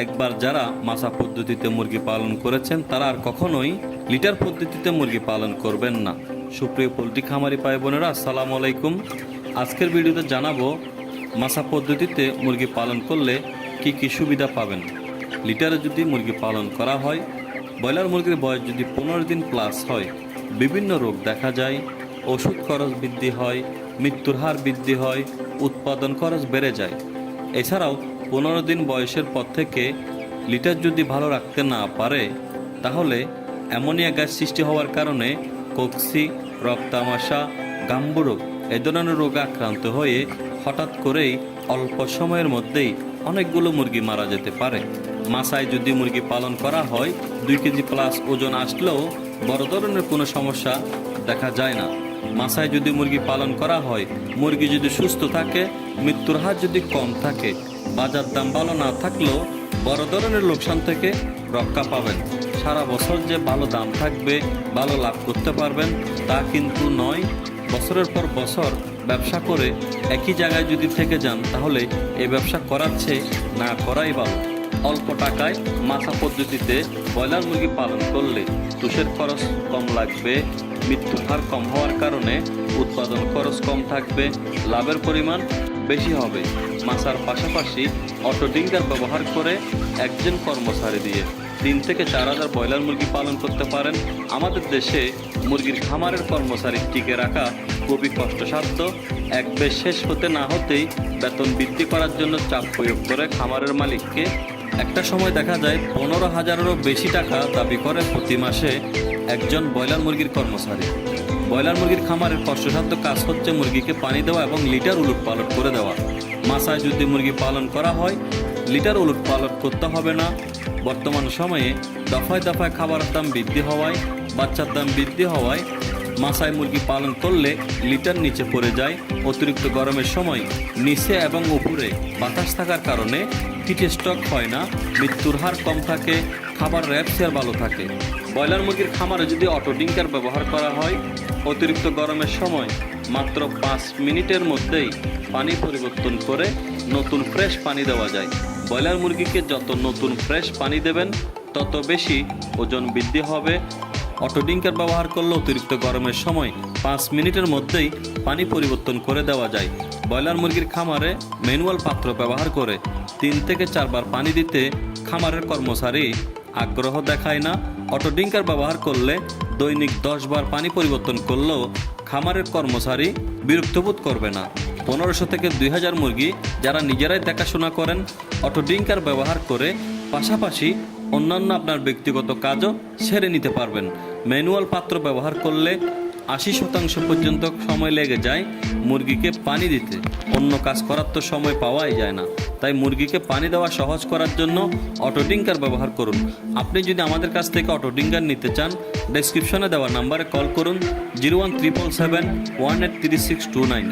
একবার যারা মাছা পদ্ধতিতে মুরগি পালন করেছেন তারা আর কখনোই লিটার পদ্ধতিতে মুরগি পালন করবেন না। সুপ্রিয় পোল্ট্রি খামারি ভাই বোনেরা, আসসালামু আলাইকুম। আজকের ভিডিওতে জানাবো মাছা পদ্ধতিতে মুরগি পালন করলে কি কি সুবিধা পাবেন। লিটারে যদি মুরগি পালন করা হয়, ব্রয়লার মুরগির বয়স যদি 15 দিন প্লাস হয়, বিভিন্ন রোগ দেখা যায়, ওষুধ খরচ বৃদ্ধি হয়, মৃত্যুর হার বৃদ্ধি হয়, উৎপাদন খরচ বেড়ে যায়। এছাড়াও 15 দিন বয়সের পর থেকে লিটার যদি ভালো রাখতে না পারে, তাহলে অ্যামোনিয়া গ্যাস সৃষ্টি হওয়ার কারণে কক্সি, রক্তামাশা, গাম্বু রোগ এ ধরনের রোগে আক্রান্ত হয়ে হঠাৎ করেই অল্প সময়ের মধ্যেই অনেকগুলো মুরগি মারা যেতে পারে। মাছায় যদি মুরগি পালন করা হয়, 2 কেজি প্লাস ওজন আসলেও বড় ধরনের কোনো সমস্যা দেখা যায় না। মাছায় যদি মুরগি পালন করা হয়, মুরগি যদি সুস্থ থাকে, মৃত্যুর হার যদি কম থাকে, বাজার দাম ভালো না থাকলেও বড় ধরনের লোকসান থেকে রক্ষা পাবেন। সারা বছর যে ভালো দাম থাকবে, ভালো লাভ করতে পারবেন তা কিন্তু নয়। বছরের পর বছর ব্যবসা করে একই জায়গায় যদি থেকে যান, তাহলে এই ব্যবসা করার চেয়ে না করাই ভালো। অল্প টাকায় মাছা পদ্ধতিতে ব্রয়লার মুরগি পালন করলে তুষের খরচ কম লাগবে, মৃত্যুর হার কম হওয়ার কারণে উৎপাদন খরচ কম থাকবে, লাভের পরিমাণ বেশি হবে। মাছার পাশাপাশি অটো ডিঙ্গার ব্যবহার করে একজন কর্মচারী দিয়ে 3 থেকে 4 হাজার ব্রয়লার মুরগি পালন করতে পারেন। আমাদের দেশে মুরগির খামারের কর্মচারী টিকে রাখা খুবই কষ্টসাধ্য। এক বেশ শেষ হতে না হতেই বেতন বৃদ্ধি করার জন্য চাপ প্রয়োগ করে খামারের মালিককে একটা সময় দেখা যায় 15,000-এরও বেশি টাকা দাবি করে প্রতি মাসে একজন ব্রয়লার মুরগির কর্মচারী। ব্রয়লার মুরগির খামারের কষ্টসাধ্য কাজ হচ্ছে মুরগিকে পানি দেওয়া এবং লিটার উলট পালট করে দেওয়া। মাছায় যদি মুরগি পালন করা হয়, লিটার উলট পালট করতে হবে না। বর্তমান সময়ে দফায় দফায় খাবারের দাম বৃদ্ধি হওয়ায়, বাচ্চার দাম বৃদ্ধি হওয়ায় মাছায় মুরগি পালন করলে লিটার নিচে পড়ে যায়। অতিরিক্ত গরমের সময় নিচে এবং উপরে বাতাস থাকার কারণে হিট স্ট্রোক হয় না, মৃত্যুর হার কম থাকে, খাবার র্যাপসিয়ার ভালো থাকে। ব্রয়লার মুরগির খামারে যদি অটো ডিঙ্কার ব্যবহার করা হয়, অতিরিক্ত গরমের সময় মাত্র 5 মিনিটের মধ্যেই পানি পরিবর্তন করে নতুন ফ্রেশ পানি দেওয়া যায়। ব্রয়লার মুরগিকে যত নতুন ফ্রেশ পানি দেবেন, তত বেশি ওজন বৃদ্ধি হবে। অটো ডিঙ্কার ব্যবহার করলে অতিরিক্ত গরমের সময় 5 মিনিটের মধ্যেই পানি পরিবর্তন করে দেওয়া যায়। ব্রয়লার মুরগির খামারে ম্যানুয়াল পাত্র ব্যবহার করে 3 থেকে 4 বার পানি দিতে খামারের কর্মচারী আগ্রহ দেখায় না। অটো ডিঙ্কার ব্যবহার করলে দৈনিক 10 বার পানি পরিবর্তন করলেও খামারের কর্মচারী বিরক্তবোধ করবে না। 1500 থেকে 2000 মুরগি যারা নিজেরাই দেখাশোনা করেন, অটো ডিঙ্কার ব্যবহার করে পাশাপাশি অন্যান্য আপনার ব্যক্তিগত কাজও সেরে নিতে পারবেন। ম্যানুয়াল পাত্র ব্যবহার করলে 80% পর্যন্ত সময় লেগে যায় মুরগিকে পানি দিতে। অন্য কাজ করার তো সময় পাওয়াই যায় না, তাই মুরগিকে পানি দেওয়া সহজ করার জন্য অটো ডিঙ্কার ব্যবহার করুন। আপনি যদি আমাদের কাছ থেকে অটো ডিঙ্কার নিতে চান, ডেসক্রিপশনে দেওয়া নাম্বারে কল করুন 01777 183629।